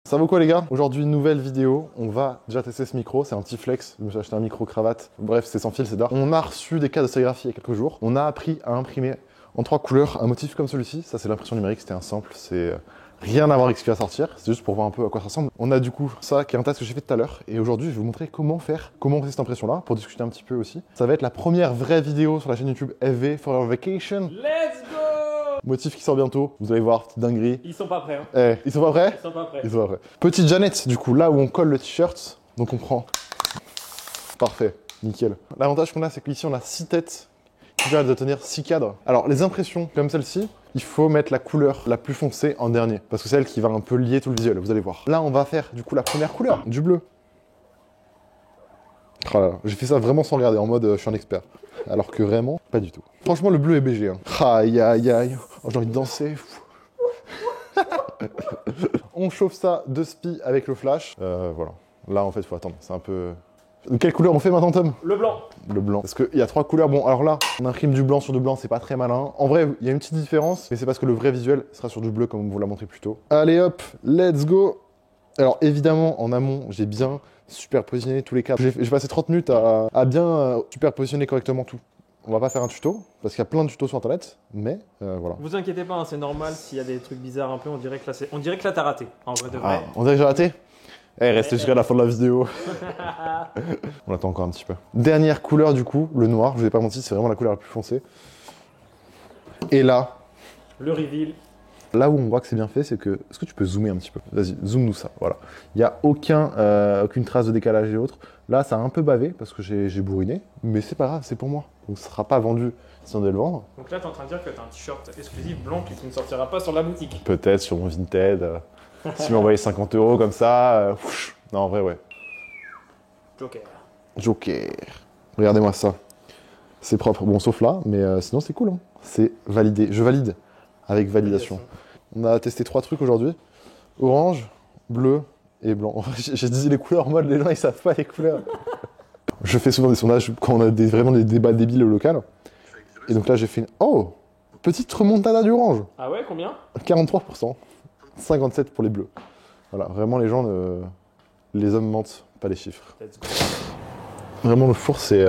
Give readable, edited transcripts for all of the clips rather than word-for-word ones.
Ça vaut quoi les gars? Aujourd'hui, nouvelle vidéo. On va déjà tester ce micro. C'est un petit flex. Je me suis acheté un micro cravate. Bref, c'est sans fil, c'est d'art. On a reçu des cas de sérigraphie il y a quelques jours. On a appris à imprimer en 3 couleurs un motif comme celui-ci. Ça, c'est l'impression numérique. C'était un sample. C'est rien à voir avec ce qui va sortir. C'est juste pour voir un peu à quoi ça ressemble. On a du coup ça qui est un test que j'ai fait tout à l'heure. Et aujourd'hui, je vais vous montrer comment faire cette impression-là pour discuter un petit peu aussi. Ça va être la première vraie vidéo sur la chaîne YouTube FV for Your Vacation. Let's go! Motif qui sort bientôt, vous allez voir, petite dinguerie. Ils sont pas prêts. Hein. Ils sont pas prêts? Ils sont pas prêts. Ils sont pas prêts. Petite Jeannette, du coup, là où on colle le t-shirt, donc on prend. Parfait, nickel. L'avantage qu'on a, c'est qu'ici on a 6 têtes qui permettent de tenir 6 cadres. Alors, les impressions comme celle-ci, il faut mettre la couleur la plus foncée en dernier, parce que c'est elle qui va un peu lier tout le visuel, vous allez voir. Là, on va faire du coup la première couleur, du bleu. Oh là là, j'ai fait ça vraiment sans regarder, en mode je suis un expert. Alors que vraiment, pas du tout. Franchement, le bleu est BG. Hein. Aïe aïe aïe. Oh, j'ai envie de danser. On chauffe ça de spi avec le flash. Voilà. Là, en fait, il faut attendre. C'est un peu... De quelle couleur on fait maintenant, Tom? Le blanc. Le blanc. Parce qu'il y a 3 couleurs. Bon, alors là, on imprime du blanc sur du blanc, c'est pas très malin. En vrai, il y a une petite différence, mais c'est parce que le vrai visuel sera sur du bleu, comme on vous l'a montré plus tôt. Allez hop, let's go. Alors évidemment, en amont, j'ai bien superpositionné tous les cadres. J'ai passé 30 minutes à bien superpositionner correctement tout. On va pas faire un tuto, parce qu'il y a plein de tutos sur internet, mais voilà. Vous inquiétez pas, hein, c'est normal s'il y a des trucs bizarres un peu, on dirait que là t'as raté, en vrai de vrai. Ah, on dirait que j'ai raté? Eh, restez jusqu'à la fin de la vidéo. On attend encore un petit peu. Dernière couleur du coup, le noir, je vous ai pas menti, c'est vraiment la couleur la plus foncée. Et là... Le reveal. Là où on voit que c'est bien fait, c'est que... Est-ce que tu peux zoomer un petit peu? Vas-y, zoom-nous ça, voilà. Il n'y a aucune trace de décalage et autres. Là, ça a un peu bavé, parce que j'ai bourriné, mais c'est pas grave, c'est pour moi. Donc ça sera pas vendu si on devait le vendre. Donc là, t'es en train de dire que t'as un t-shirt exclusif blanc qui ne sortira pas sur la boutique. Peut-être sur mon Vinted. Si m'envoyait 50 € comme ça... Non, en vrai, ouais. Joker. Joker. Regardez-moi ça. C'est propre. Bon, sauf là, mais sinon, c'est cool. Hein. C'est validé. Je valide avec validation. On a testé 3 trucs aujourd'hui. Orange, bleu et blanc. J'ai dit les couleurs en mode, les gens, ils savent pas les couleurs. Je fais souvent des sondages quand on a vraiment des débats débiles au local. Et donc là, j'ai fait une... Oh! Petite remontada du orange. Ah ouais, combien? 43%. 57% pour les bleus. Voilà, vraiment, les gens Les hommes mentent, pas les chiffres. Let's go. Vraiment, le four, c'est...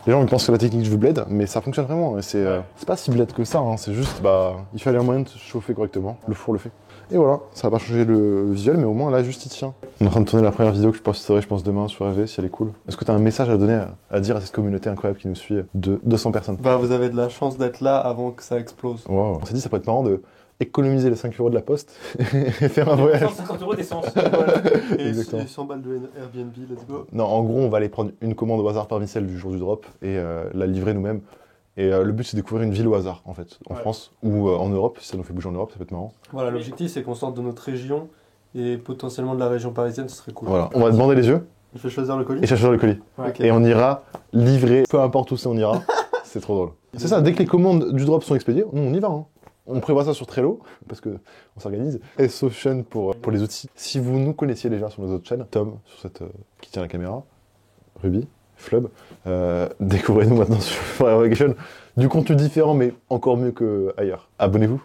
Les gens ils pensent que la technique du bled, mais ça fonctionne vraiment. C'est pas si bled que ça, hein, c'est juste, il fallait un moyen de se chauffer correctement. Le four le fait. Et voilà, ça va pas changer le visuel, mais au moins là, juste il tient. On est en train de tourner la première vidéo que je posterai, je pense, demain sur AV, si elle est cool. Est-ce que tu as un message à donner, à dire à cette communauté incroyable qui nous suit de 200 personnes? Bah, vous avez de la chance d'être là avant que ça explose. Wow. On s'est dit, ça pourrait être marrant de économiser les 5 € de la poste et faire un voyage. 150 € d'essence. Et Exactement. 100 balles de Airbnb, let's go. Non, en gros, on va aller prendre une commande au hasard parmi celles du jour du drop et la livrer nous-mêmes. Et le but, c'est de découvrir une ville au hasard, en fait, en France ou en Europe. Si ça nous fait bouger en Europe, ça peut être marrant. Voilà, l'objectif c'est qu'on sorte de notre région et potentiellement de la région parisienne, ce serait cool. Voilà, on va te bander les yeux Je vais choisir le colis. et chercher le colis. Ouais. Ok. Et on ira livrer, peu importe où c'est, on ira. C'est trop drôle. C'est ça, dès que les commandes du drop sont expédiées, nous, on y va. Hein. On prévoit ça sur Trello, parce qu'on s'organise. Et Sochen pour les outils. Si vous nous connaissiez déjà sur nos autres chaînes, Tom, sur cette qui tient la caméra, Ruby, Flub, découvrez-nous maintenant sur Forever Vacation. Du contenu différent, mais encore mieux qu'ailleurs. Abonnez-vous.